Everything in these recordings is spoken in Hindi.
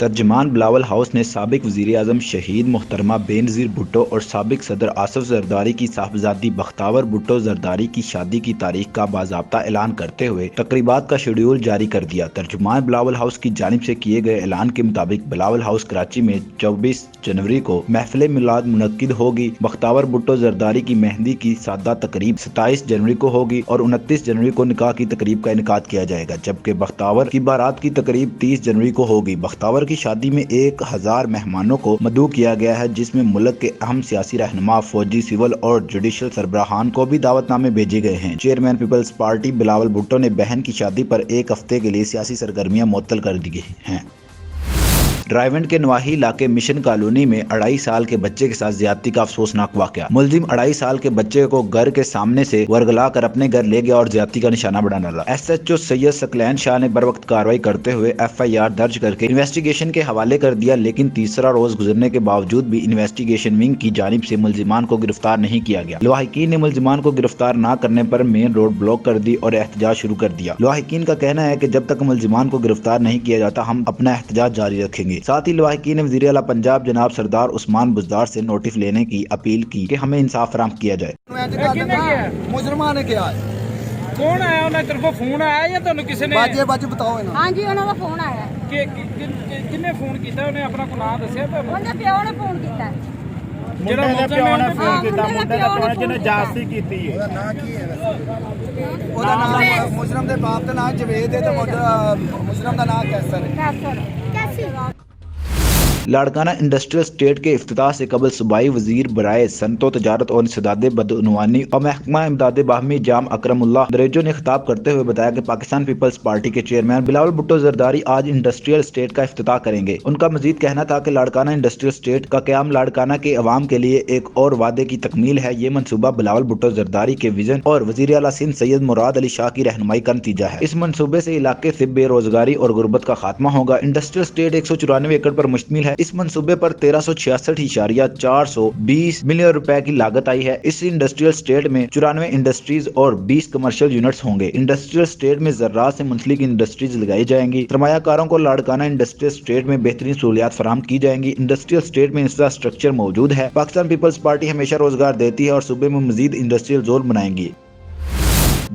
तर्जुमान बिलावल हाउस ने साबिक वज़ीर-ए-आज़म शहीद मोहतरमा बेनज़ीर भुट्टो और साबिक सदर आसिफ जरदारी की साहबजादी बख्तावर भुट्टो जरदारी की शादी की तारीख का बाज़ाब्ता ऐलान करते हुए तकरीबात का शेड्यूल जारी कर दिया। तर्जुमान बिलावल हाउस की जानिब से किए गए ऐलान के मुताबिक बिलावल हाउस कराची में 24 जनवरी को महफिल मिलाद मुनक्किद होगी। बख्तावर भुट्टो जरदारी की मेहंदी की सादा तकरीब 27 जनवरी को होगी और 29 जनवरी को निकाह की तकरीब का इनेकाद किया जाएगा, जबकि बख्तावर की बारात की तकरीब 30 जनवरी को होगी। बख्तावर की शादी में 1000 मेहमानों को मदऊ किया गया है, जिसमें मुल्क के अहम सियासी रहनुमा, फौजी, सिविल और जुडिशल सरबराहान को भी दावतनामे भेजे गए हैं। चेयरमैन पीपल्स पार्टी बिलावल भुट्टो ने बहन की शादी पर 1 हफ्ते के लिए सियासी सरगर्मियां मुअत्तल कर दी हैं। ड्राइवेंट के नवाही इलाके मिशन कॉलोनी में 2.5 साल के बच्चे के साथ ज्यादती का अफसोसनाक वाकया। मुलजिम 2.5 साल के बच्चे को घर के सामने से वर्गला कर अपने घर ले गया और ज्यादती का निशाना बना डाला। SHO सैयद सकलैन शाह ने बर वक्त कार्रवाई करते हुए FIR दर्ज करके इन्वेस्टिगेशन के हवाले कर दिया, लेकिन तीसरा रोज गुजरने के बावजूद भी इन्वेस्टिगेशन विंग की जानिब से मुलजिमान को गिरफ्तार नहीं किया गया। लवाहिकीन ने मुलजिमान को गिरफ्तार न करने पर मेन रोड ब्लॉक कर दी और एहतजाज शुरू कर दिया। लवाहिकीन का कहना है कि जब तक मुलजिमान को गिरफ्तार नहीं किया जाता हम अपना एहतजाज जारी रखेंगे। साथ ही लवाहिकीन ने वज़ीर आला पंजाब जनाब सरदार उस्मान बुज़दार से नोटिस लेने की अपील की कि हमें इंसाफ फराहम किया जाए। मुजरमान ने क्या है? कौन आया? उन्हें तेरे को फोन आया या तुहानू किसी ने? बाजी बताओ ना। हाँ जी, उन्होंने फोन आया कि किन्ने फोन किया? उन्हें अपना को नाम दसिया? उनके प्यो ने फोन किया। ਜਿਹੜਾ ਮੁਲਜ਼ਮ ਨੇ फोन किया, मुंडे ਦਾ ਪਿਓ ਨੇ ਜਿਹਨੇ ਜਾਸਤੀ ਕੀਤੀ ਹੈ। ਉਹਦਾ ਨਾਂ ਕੀ ਹੈ? ਉਹਦਾ ਨਾਮ ਮੁਜਰਮ ਦੇ ਬਾਪ ਦਾ ਨਾਮ ਜਵੇਦ ਹੈ ਤੇ ਮੁਜਰਮ ਦਾ ਨਾਮ ਕੈਸਰ ਹੈ। कैसी लाड़काना इंडस्ट्रियल स्टेट के इफ्तिताह से कबल सूबाई वजीर बराए सनतो तजारत और इंसदाद बदउनवानी और महकमा इमदाद बाहमी जाम अकरमुल्लाह दरेजो ने खिताब करते हुए बताया कि पाकिस्तान पीपल्स पार्टी के चेयरमैन बिलावल भुट्टो जरदारी आज इंडस्ट्रियल स्टेट का इफ्तिताह करेंगे। उनका मजीद कहना था कि लाड़काना इंडस्ट्रियल स्टेट का क़याम लाड़काना के अवाम के लिए एक और वादे की तकमील है। ये मनसूबा बिलावल भुट्टो जरदारी के विजन और वजीर आला सिंध सैयद मुराद अली शाह की रहनुमाई का नतीजा है। इस मनसूबे से इलाके से बेरोजगारी और गुर्बत का खात्मा होगा। इंडस्ट्रियल स्टेट 194 एकड़ पर मुश्तमिल है। इस मंसूबे पर 1366.420 मिलियन रुपए की लागत आई है। इस इंडस्ट्रियल स्टेट में 94 इंडस्ट्रीज और 20 कमर्शियल यूनिट्स होंगे। इंडस्ट्रियल स्टेट में ज़राअत से मुंसलिक इंडस्ट्रीज लगाई जाएंगी। सरमायाकारों को लाड़काना इंडस्ट्रियल स्टेट में बेहतरीन सहूलियात फराहम की जाएंगी। इंडस्ट्रियल स्टेट में इंफ्रास्ट्रक्चर मौजूद है। पाकिस्तान पीपल्स पार्टी हमेशा रोजगार देती है और सूबे में मजीद इंडस्ट्रियल जोन बनाएंगी।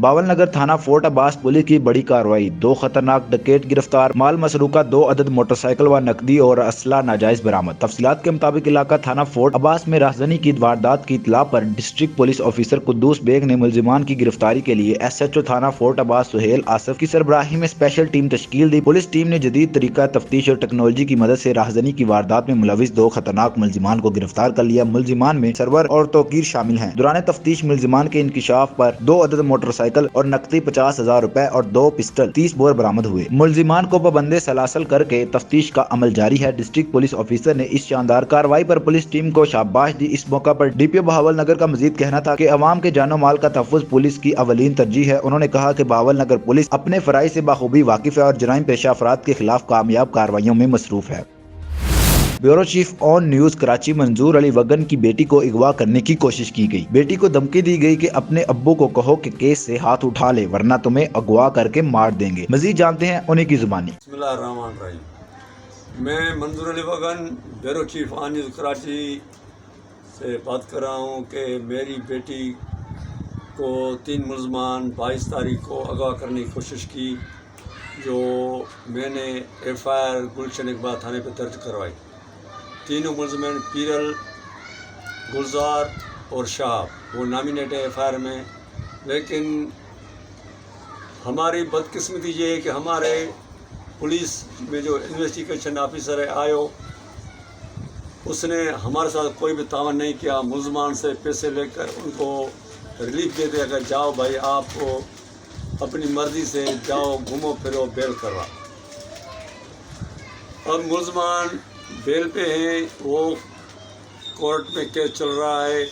बावलनगर थाना फोर्ट अब्बास पुलिस की बड़ी कार्रवाई। 2 खतरनाक डकैत गिरफ्तार। माल मसरूका 2 अदद मोटरसाइकिल व नकदी और असला नाजायज बरामद। तफसीलात के मुताबिक इलाका थाना फोर्ट अब्बास में राहजनी की वारदात की इतला पर district police officer Quddus Baig ने मुलजिमान की गिरफ्तारी के लिए SHO थाना फोर्ट अब्बास सुहेल आसिफ की सरबराही में स्पेशल टीम तश्कील दी। पुलिस टीम ने जदीद तरीका तफ्तीश और टेक्नोलॉजी की मदद से राहजनी की वारदात में मुलविस 2 खतरनाक मुलजिमान को गिरफ्तार कर लिया। मुलजिमान में सरवर और तोकीर शामिल हैं। दौरान तफ्तीश मुलजिमान के इंकिशाफ पर 2 अदद मोटरसाइकिल और नकदी 50,000 रुपए और 2 पिस्टल 30 बोर बरामद हुए। मुलजिमान को पाबंदे सलासल करके तफ्तीश का अमल जारी है। डिस्ट्रिक्ट पुलिस ऑफिसर ने इस शानदार कार्रवाई पर पुलिस टीम को शाबाश दी। इस मौका पर DPO बहावलनगर का मजीद कहना था कि अवाम के जानो माल का तहफ़्फ़ुज़ पुलिस की अवलीन तरजीह है। उन्होंने कहा कि बहावलनगर पुलिस अपने फराइज़ से बाखूबी वाकिफ है और जराइम पेशा अफराद के खिलाफ कामयाब कार्रवाइयों में मसरूफ है। Bureau chief on news Karachi मंजूर अली वगन की बेटी को अगवा करने की कोशिश की गई। बेटी को धमकी दी गई कि अपने अब्बू को कहो कि केस से हाथ उठा ले वरना तुम्हें अगवा करके मार देंगे। मजीद जानते हैं उन्हीं की जुबानी। मैं मंजूर Ali wagon bureau chief on news Karachi से बात कर रहा हूँ कि मेरी बेटी को 3 मुलजमान 22 तारीख को अगवा करने की कोशिश की, जो मैंने FIR गुलशन इकबाल थाने पर दर्ज करवाई। तीनों मुलजमान पीरल, गुलजार और शाह वो नामिनेट है FIR में, लेकिन हमारी बदकिस्मती ये है कि हमारे पुलिस में जो इन्वेस्टिगेशन ऑफिसर है आयो, उसने हमारे साथ कोई भी तावन नहीं किया। मुलजमान से पैसे लेकर उनको रिलीफ दे दिया कि जाओ भाई आप अपनी मर्ज़ी से जाओ, घूमो फिरो, बेल करवा। अब मुलजमान बेल पे हैं, वो कोर्ट में केस चल रहा है।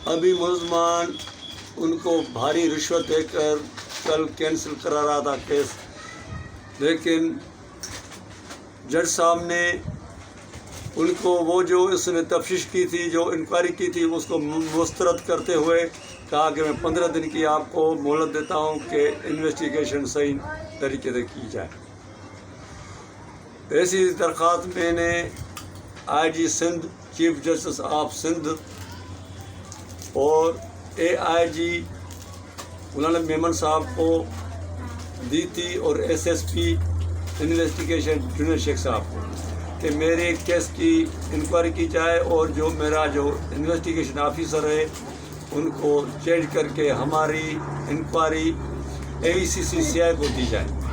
अभी मुलजमान उनको भारी रिश्वत देकर कल कैंसिल करा रहा था केस, लेकिन जज साहब ने उनको वो जो उसने तफ्तीश की थी, जो इंक्वायरी की थी, उसको मुस्तरद करते हुए कहा कि मैं 15 दिन की आपको मोहलत देता हूँ कि इन्वेस्टिगेशन सही तरीके से की जाए। ऐसी दरख्वास्त मैंने IG Sindh, chief justice of Sindh और AIG गुलाम मेमन साहब को दी थी और SSP इन्वेस्टिगेशन जूनियर शेख साहब को कि मेरे केस की इंक्वायरी की जाए और जो मेरा जो इन्वेस्टिगेशन ऑफिसर है उनको चेंज करके हमारी इंक्वायरी AECC-CI को दी जाए।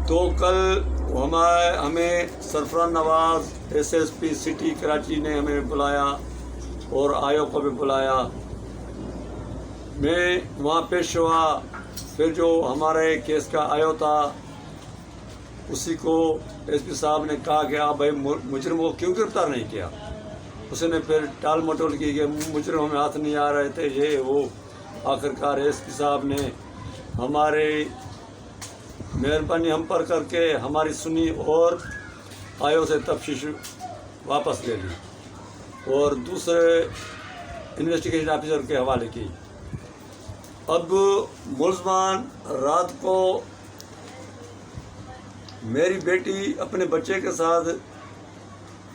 तो कल हमें सरफराज नवाज SSP सिटी कराची ने हमें बुलाया और आयो को भी बुलाया। मैं वहाँ पेश हुआ। फिर जो हमारे केस का आयो था उसी को SP साहब ने कहा कि आप भाई मुजरिम को क्यों गिरफ्तार नहीं किया। उसने फिर टाल मटोल की कि मुजरिम में हाथ नहीं आ रहे थे, ये वो। आखिरकार SP साहब ने हमारे मेहरबानी हम पर करके हमारी सुनी और आयो से तफ्तीश वापस ले ली और दूसरे इन्वेस्टिगेशन ऑफिसर के हवाले की। अब मुलजमान रात को मेरी बेटी अपने बच्चे के साथ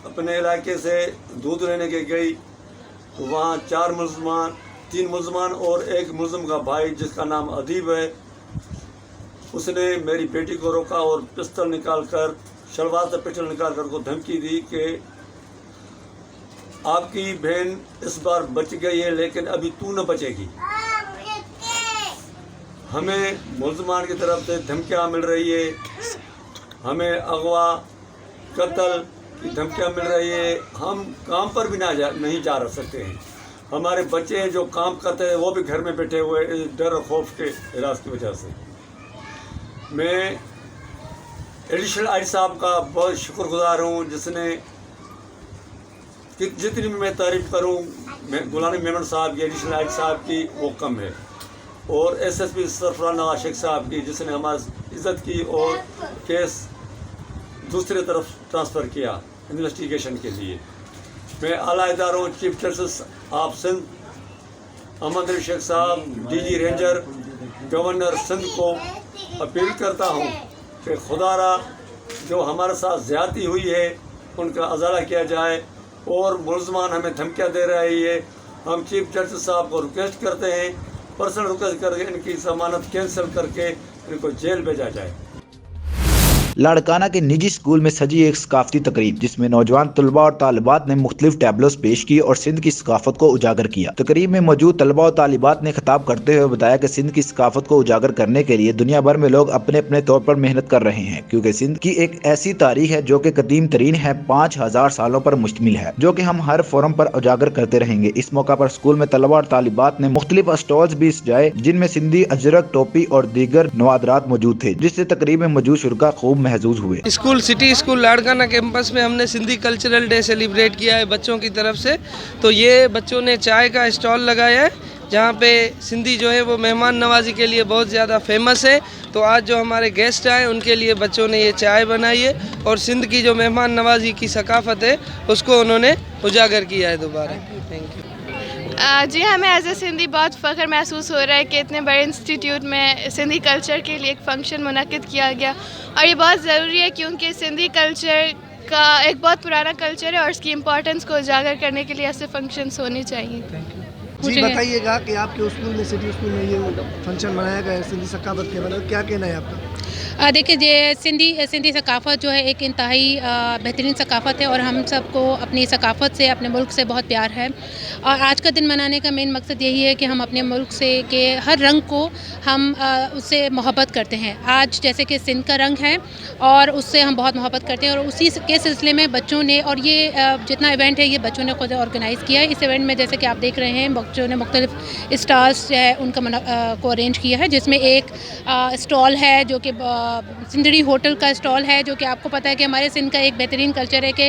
अपने इलाके से दूध लेने के गई तो वहाँ 3 मुलजमान और एक मुलजम का भाई जिसका नाम अदीब है, उसने मेरी बेटी को रोका और पिस्टल निकालकर, शलवार से पिस्टल निकालकर उसको धमकी दी कि आपकी बहन इस बार बच गई है लेकिन अभी तू न बचेगी। हमें मुलजमान की तरफ से धमकियाँ मिल रही है, हमें अगवा कत्ल की धमकियाँ मिल रही है। हम काम पर भी नहीं जा सकते हैं। हमारे बच्चे जो काम करते हैं वो भी घर में बैठे हुए डर और खौफ के इलाज की वजह से। मैं एडिशनल IG साहब का बहुत शुक्रगुजार हूँ जिसने जितनी भी मैं तारीफ़ करूँ गुलाम मेमन साहब की, एडिशनल IG साहब की, वो कम है। और SSP सरफराज नवाज शेख साहब की जिसने हमारी इज़्ज़त की और केस दूसरी तरफ ट्रांसफ़र किया इन्वेस्टिगेशन के लिए। मैं आला इदारों chief justice of Sindh Ahmad Ali Sheikh Sahab, DG ranger, governor Sindh को अपील करता हूँ कि खुदारा जो हमारे साथ ज़्यादती हुई है उनका अजाला किया जाए और मुलजमान हमें धमकियाँ दे रही है। हम चीफ जस्टिस साहब को रिक्वेस्ट करते हैं पर्सनल रिक्वेस्ट करके इनकी जमानत कैंसिल करके इनको जेल भेजा जाए। लाड़काना के निजी स्कूल में सजी एक सकाफती तकरीब जिसमें नौजवान तलबा और तालिबात ने मुख्तलिफ टैबलोस पेश की और सिंध की सकाफत को उजागर किया। तकरीब में मौजूद तलबा और तालिबात ने खिताब करते हुए बताया कि सिंध की सकाफत को उजागर करने के लिए दुनिया भर में लोग अपने अपने तौर पर मेहनत कर रहे हैं, क्योंकि सिंध की एक ऐसी तारीख है जो कि कदीम तरीन है, 5000 सालों पर मुश्तमिल है, जो कि हम हर फोरम पर उजागर करते रहेंगे। इस मौका पर स्कूल में तलबा और तालिबात ने मुख्तलिफ स्टॉल्स भी सजाए जिनमें सिंधी अजरक, टोपी और दीगर नवादरात मौजूद थे, जिससे तकरीब में मौजूद शुरका खूब महजूज हुए। सिटी स्कूल लाड़काना कैंपस में हमने सिंधी कल्चरल डे सेलिब्रेट किया है बच्चों की तरफ से। तो ये बच्चों ने चाय का स्टॉल लगाया है जहाँ पे सिंधी जो है वो मेहमान नवाजी के लिए बहुत ज़्यादा फेमस है। तो आज जो हमारे गेस्ट आए उनके लिए बच्चों ने ये चाय बनाई है और सिंध की जो मेहमान नवाजी की सकाफत है उसको उन्होंने उजागर किया है दोबारा। Thank you. जी, हमें एज ए सिंधी बहुत फ़ख्र महसूस हो रहा है कि इतने बड़े इंस्टीट्यूट में सिंधी कल्चर के लिए एक फ़ंक्शन मुनक़िद किया गया और ये बहुत ज़रूरी है क्योंकि सिंधी कल्चर का एक बहुत पुराना कल्चर है और इसकी इम्पोर्टेंस को उजागर करने के लिए ऐसे फंक्शंस होने चाहिए। जी बताइएगा कि आपके स्कूल में, सिटी स्कूल में ये फंक्शन मनाया गया है सिंधी सकाफत के, मतलब क्या कहना है आपका? देखिए, ये सिंधी सकाफ़त जो है एक इंतहाई बेहतरीन सकाफ़त है और हम सबको अपनी सकाफ़त से, अपने मुल्क से बहुत प्यार है। और आज का दिन मनाने का मेन मकसद यही है कि हम अपने मुल्क से के हर रंग को हम उससे मोहब्बत करते हैं। आज जैसे कि सिंध का रंग है और उससे हम बहुत मोहब्बत करते हैं और उसी के सिलसिले में बच्चों ने, और ये जितना इवेंट है ये बच्चों ने खुद ऑर्गेनाइज़ किया है। इस इवेंट में जैसे कि आप देख रहे हैं बच्चों ने मुख्तलिफ स्टॉल्स जो है उनका को अरेंज किया है, जिसमें एक स्टॉल है जो कि सिंधड़ी होटल का स्टॉल है, जो कि आपको पता है कि हमारे सिंध का एक बेहतरीन कल्चर है कि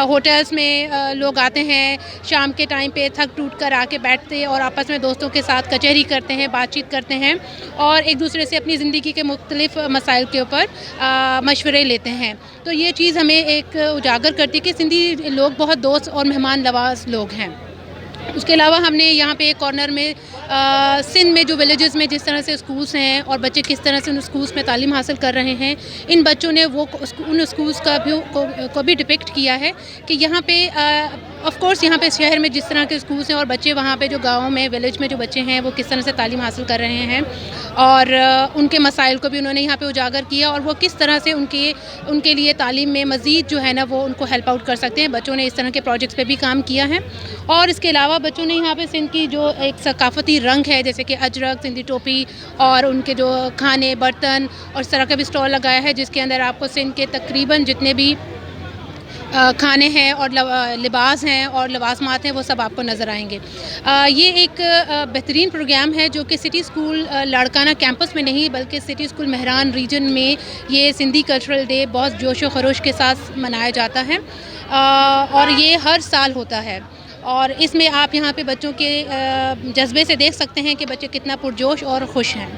होटल्स में लोग आते हैं शाम के टाइम पे थक टूट कर आके बैठते हैं और आपस में दोस्तों के साथ कचहरी करते हैं, बातचीत करते हैं और एक दूसरे से अपनी ज़िंदगी के मुख्तलिफ मसाइल के ऊपर मशवरे लेते हैं। तो ये चीज़ हमें एक उजागर करती है कि सिंधी लोग बहुत दोस्त और मेहमान नवाज लोग हैं। उसके अलावा हमने यहाँ पे एक कॉर्नर में सिंध में जो विलेजेस में जिस तरह से स्कूल्स हैं और बच्चे किस तरह से उन स्कूल्स में तालीम हासिल कर रहे हैं, इन बच्चों ने वो उन स्कूल्स का भी को भी डिपिक्ट किया है कि यहाँ पे ऑफ कोर्स यहाँ पे शहर में जिस तरह के स्कूल्स हैं और बच्चे वहाँ पे जो गाँव में विलेज में जो बच्चे हैं वो किस तरह से तालीम हासिल कर रहे हैं और उनके मसाइल को भी उन्होंने यहाँ पे उजागर किया और वो किस तरह से उनके लिए तालीम में मज़ीद जो है ना वो उनको हेल्प आउट कर सकते हैं। बच्चों ने इस तरह के प्रोजेक्ट्स पे भी काम किया है और इसके अलावा बच्चों ने यहाँ पे सिंध की जो एक सकाफ़ती रंग है जैसे कि अजरक, सिंधी टोपी और उनके जो खाने बर्तन और इस तरह का भी स्टॉल लगाया है जिसके अंदर आपको सिंध के तकरीबन जितने भी खाने हैं और लिबास हैं और लवासमात हैं वो सब आपको नज़र आएंगे। ये एक बेहतरीन प्रोग्राम है जो कि सिटी स्कूल लाड़काना कैंपस में नहीं बल्कि सिटी स्कूल मेहरान रीजन में ये सिंधी कल्चरल डे बहुत जोश व खरोश के साथ मनाया जाता है और ये हर साल होता है और इसमें आप यहाँ पे बच्चों के जज्बे से देख सकते हैं कि बच्चे कितना पुरजोश और खुश हैं।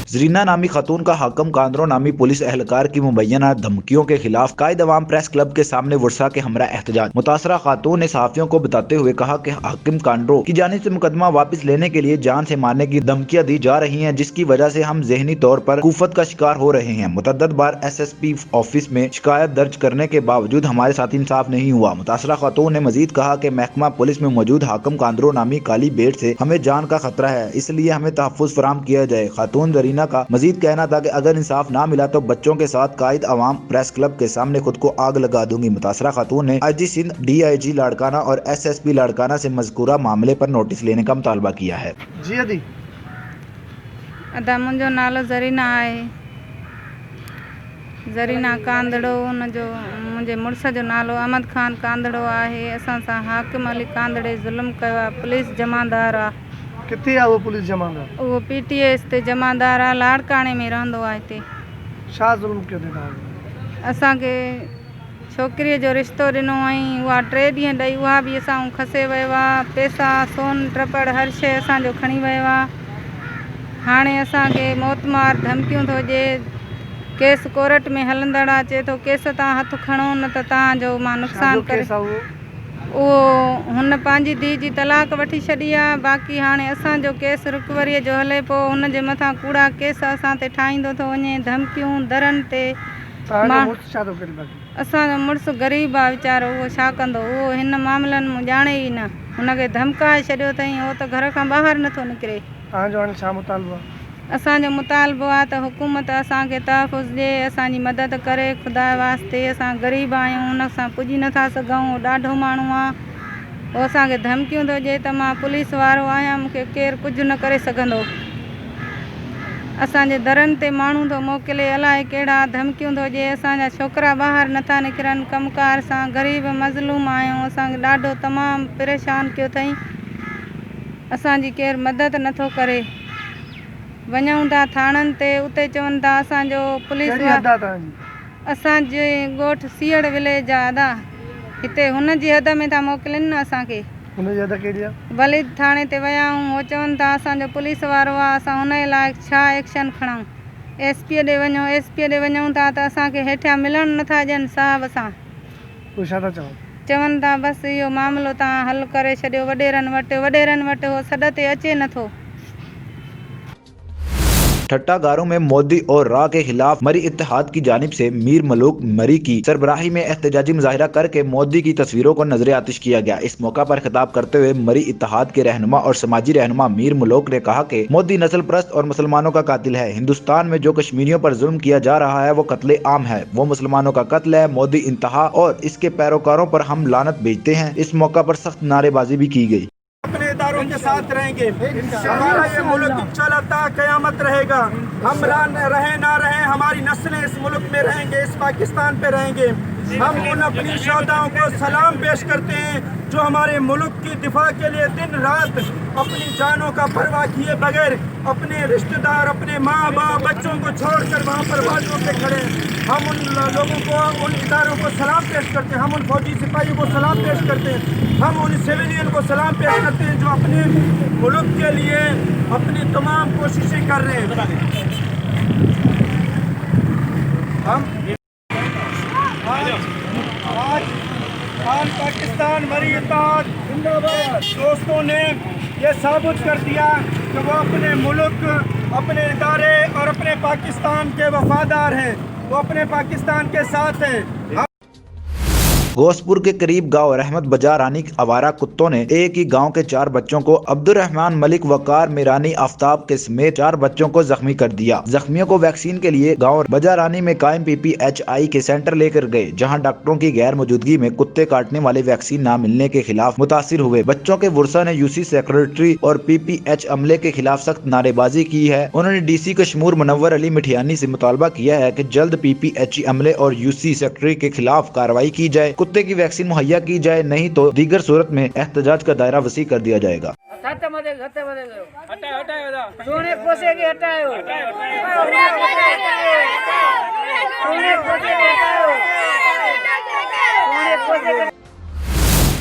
जरीना नामी खातून का हाकम कांदरो नामी पुलिस एहलकार की मुबैना धमकियों के खिलाफ कायद अवाम प्रेस क्लब के सामने वर्षा के हमरा एहतजाज। मुतासरा खातून ने सहाफियों को बताते हुए कहा कि हाकिम कांदरो की जानिब से मुकदमा वापस लेने के लिए जान से मारने की धमकियां दी जा रही हैं जिसकी वजह से हम जहनी तौर पर कुफत का शिकार हो रहे हैं। मुतअद्दिद बार SSP ऑफिस में शिकायत दर्ज करने के बावजूद हमारे साथ इंसाफ नहीं हुआ। मुतासरा खातून ने मजीद कहा कि महकमा पुलिस में मौजूद हाकिम कांदरो नामी काली बेट से हमें जान का खतरा है, इसलिए हमें तहफ़्फ़ुज़ फराहम किया जाए। खातून जरीना का मजीद कहना था कि अगर इंसाफ ना मिला तो बच्चों के साथ कायद अवाम प्रेस क्लब के सामने खुद को आग लगा दूंगी। मुतासरा खातून ने IG सिंध, DIG लाड़काना और SSP लाड़काना से मज़कूरा मामले पर नोटिस लेने का मुतालबा किया है। जी अदी अदा मुंहिंजो नालो ज़रीना आहे, ज़रीना कांदड़ो। उनजो मुंहिंजे मुड़ुस जो नालो अहमद खान कांदड़ो आहे। असां सां हाकिम अली कांदड़े ज़ुल्म कयो आहे। पुलिस जमादार आहे। किथे आहे वो पुलिस जमादार? वो PTS ते जमादार आहे, लाड़काणे में रहंदो आहे। हिते छा ज़ुल्म कयो अथई? असांखे छोकिरीअ जो रिश्तो ॾिनो ऐं उहा 3 ॾींहं ॾेई उहा बि असां खसे वियो आहे। पैसा सोन ट्रपड़ हर शइ असांजो खणी वियो आहे। हाणे असांखे मौतमार धमकियूं थो ॾिए। केस कोर्ट में हलंदड़ आहे, चए थो केस तव्हां हथु खणो न त तव्हांजो मां नुक़सानु करे। उहो हुन पंहिंजी धीउ जी तलाक वठी छॾी आहे। बाक़ी हाणे असांजो केस रिकवरीअ जो हले पियो। हुनजे मथां कूड़ा केस असां ते ठाहींदो थो वञे, धमकियूं दरनि ते। असांजो मुड़ुसु ग़रीब आहे वीचारो, उहो छा कंदो? उहो हिन मामलनि में ॼाणे ई न। हुनखे धमकाए छॾियो अथई, उहो त घर खां ॿाहिरि नथो निकिरे। तव्हांजो हाणे छा मुतालबो आहे? असांजो मुतालबो आहे त हुकूमत असांखे तहफ़ुज़ ॾिए, असांजी मदद करे। ख़ुदा वास्ते असां ग़रीब आहियूं, हुन सां पुॼी नथा सघूं। ॾाढो माण्हू आहे, उहो असांखे धमकियूं थो ॾिए त मां पुलिस वारो आहियां, मूंखे केरु कुझु न करे सघंदो। असांजे दरनि ते माण्हू थो मोकिले, अलाए कहिड़ा धमकियूं थो ॾिए। असांजा छोकिरा ॿाहिरि नथा निकिरनि कमकार सां। ग़रीब मज़लूम आहियूं, असांखे ॾाढो तमामु परेशान कयो अथई। असांजी केरु मदद नथो करे। वञूं था थाणनि ते, उते चवनि था असांजो पुलिस असांजे ॻोठु सीअड़ विलेज आहे अदा। हिते हुनजी हद में था मोकिलनि न असांखे। हुनजी हद कहिड़ी आहे? वलीद थाणे ते विया आहियूं, उहो चवनि था असांजो पुलिस वारो आहे, असां हुनजे लाइ छा एक्शन खणूं। SP ॾे वञूं, SP ॾे वञूं था त असांखे हेठियां मिलणु नथा ॾियनि साहब सां। पोइ छा था चवनि? चवनि था बसि इहो मामिलो तव्हां हल करे छॾियो वॾेरनि वटि। उहो सॾ ते अचे नथो। ठट्टागारों में मोदी और रा के खिलाफ मरी इत्तेहाद की जानिब से मीर मलूक मरी की सरबराही में एहतजाजी मुजाहिरा करके मोदी की तस्वीरों को नजर आतिश किया गया। इस मौका पर खिताब करते हुए मरी इत्तेहाद के रहनुमा और समाजी रहनुमा मीर मलूक ने कहा कि मोदी नस्ल परस्त और मुसलमानों का कातिल है। हिंदुस्तान में जो कश्मीरियों पर जुल्म किया जा रहा है वो कत्ले आम है, वो मुसलमानों का कत्ल है। मोदी इंतहा और इसके पैरोकारों पर हम लानत भेजते हैं। इस मौका पर सख्त नारेबाजी भी की गई। अपने इदारों के साथ रहेंगे, हमारा ये मुल्क चलता क़यामत रहेगा। हम रहे ना रहे, हमारी नस्लें इस मुल्क में रहेंगे, इस पाकिस्तान पे रहेंगे। हम उन अपनी शोहदाओं को सलाम पेश करते हैं जो हमारे मुल्क की दिफा के लिए दिन रात अपनी जानों का परवाह किए बगैर अपने रिश्तेदार, अपने माँ बाप, बच्चों को छोड़कर वहाँ पर बाजुओं पे खड़े हैं। हम उन लोगों को, उन इदारों को सलाम पेश करते हैं। हम उन फौजी सिपाहियों को सलाम पेश करते हैं। हम उन सिविलियन को सलाम पेश करते हैं जो अपने मुल्क के लिए अपनी तमाम कोशिशें कर रहे हैं। हम खान पाकिस्तान मरी इत्तेहाद जिंदाबाद। दोस्तों ने ये साबित कर दिया कि वो अपने मुल्क, अपने इदारे और अपने पाकिस्तान के वफादार हैं, वो अपने पाकिस्तान के साथ हैं। घोसपुर के करीब गांव रहमत बाजार रानी आवारा कुत्तों ने एक ही गांव के 4 बच्चों को अब्दुर्रहमान मलिक, वकार, मीरानी, आफ्ताब के समेत 4 बच्चों को जख्मी कर दिया। जख्मियों को वैक्सीन के लिए गांव बाजार रानी में कायम PPHI के सेंटर लेकर गए, जहां डॉक्टरों की गैर मौजूदगी में कुत्ते काटने वाले वैक्सीन न मिलने के खिलाफ मुतासिर हुए। बच्चों के वर्षा ने UC सेक्रेटरी और PPH अमले के खिलाफ सख्त नारेबाजी की है। उन्होंने DC कश्मीर मुनव्वर अली मिठियानी से मुतालबा किया है कि जल्द PPH अमले और UC सेक्रेटरी के खिलाफ कार्रवाई की जाए, कुत्ते की वैक्सीन मुहैया की जाए, नहीं तो दीगर सूरत में एहतजाज का दायरा वसी कर दिया जाएगा।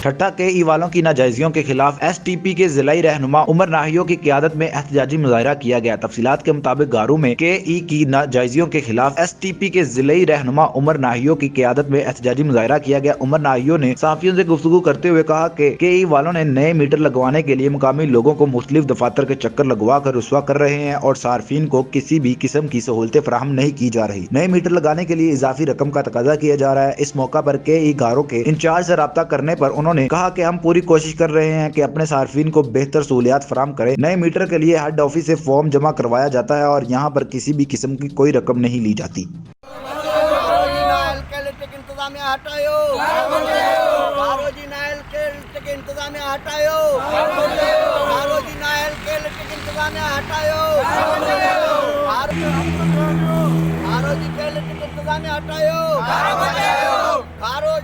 ठट्टा के ई वालों की नाजायजियों के खिलाफ STP के जिलाई रहनुमा उमर नाहियों की क़यादत में एहतजाजी मुजाहरा किया गया। तफसीलात के मुताबिक गारू में KE की नाजायजियों के खिलाफ STP के जिलाई रहनुमा उमर नाहियों की क़यादत में एहतजाजी मुजाहरा किया गया। उमर नाहियों ने साफियों से गुफ्तगू करते हुए कहा कि KE वालों ने नए मीटर लगवाने के लिए मुकामी लोगों को मुख्तलिफ दफातर के चक्कर लगवा कर रुस्वा कर रहे हैं और सार्फिन को किसी भी किस्म की सहूलतें फराहम नहीं की जा रही। नए मीटर लगाने के लिए इजाफी रकम का तकाजा किया जा रहा है। इस मौका पर KE गारों के इंचार्ज से रब्ता करने पर उन्होंने कहा कि हम पूरी कोशिश कर रहे हैं कि अपने सार्फिन को बेहतर सहूलियात फराम करें। नए मीटर के लिए हेड ऑफिस से फॉर्म जमा करवाया जाता है और यहाँ पर किसी भी किस्म की कोई रकम नहीं ली जाती।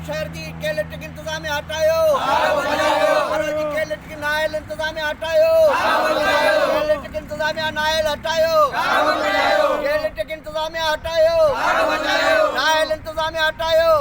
शहर की के इलेक्ट्रिक इंतजाम हटायो, नायल इंतजाम हटायो, इलेक्ट्रिक इंतजाम नायल हटायो, इलेक्ट्रिक इंतजाम हटायो, नायल इंतजाम हटायो।